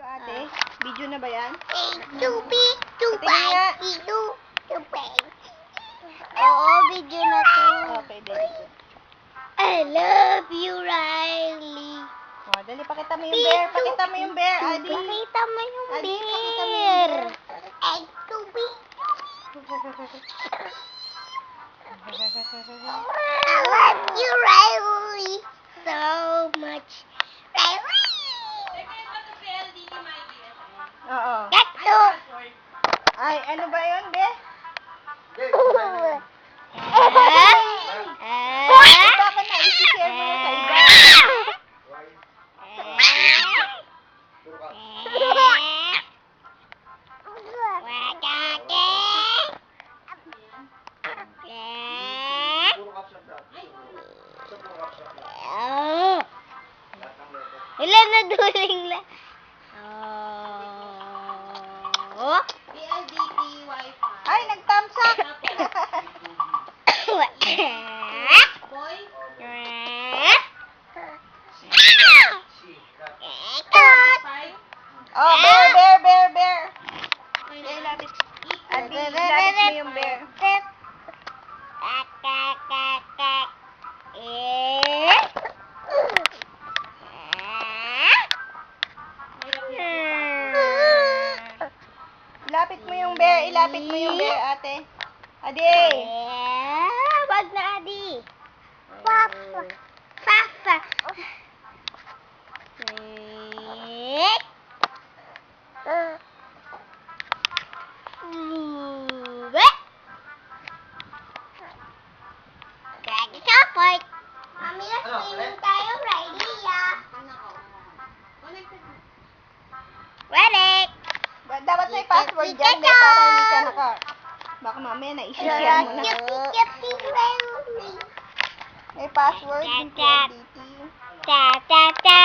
Video ate? Video na ba yan? Oo, video na to. Okay, very good. I love you, Riley. O, dali, pakita mo yung bear. Pakita mo yung bear, Adi. Pakita mo yung Adi, bear. pakita mo yung bear. I love you, Riley, so much. Riley! Oo. Gato! Ay, ano ba yun, be? Baka na, isi-share mo na sa iba. Ilan na duling lang? PLDT Wi-Fi. Ay, nag-thumbs up. Boy? Oh, bear. Bear, lapit. Adi, lapit mo yung bear. Ilapit mo yung bear, ate. Adi. Wag na, Adi. Papa. Papa. Daddy support. Mami, swimming tayo, Riley, Ready? Dapat may password dyan, be, para hindi ka naka... Baka mamaya na-isi-share mo na. Riley. May password, yung PLDT. Ta ta ta.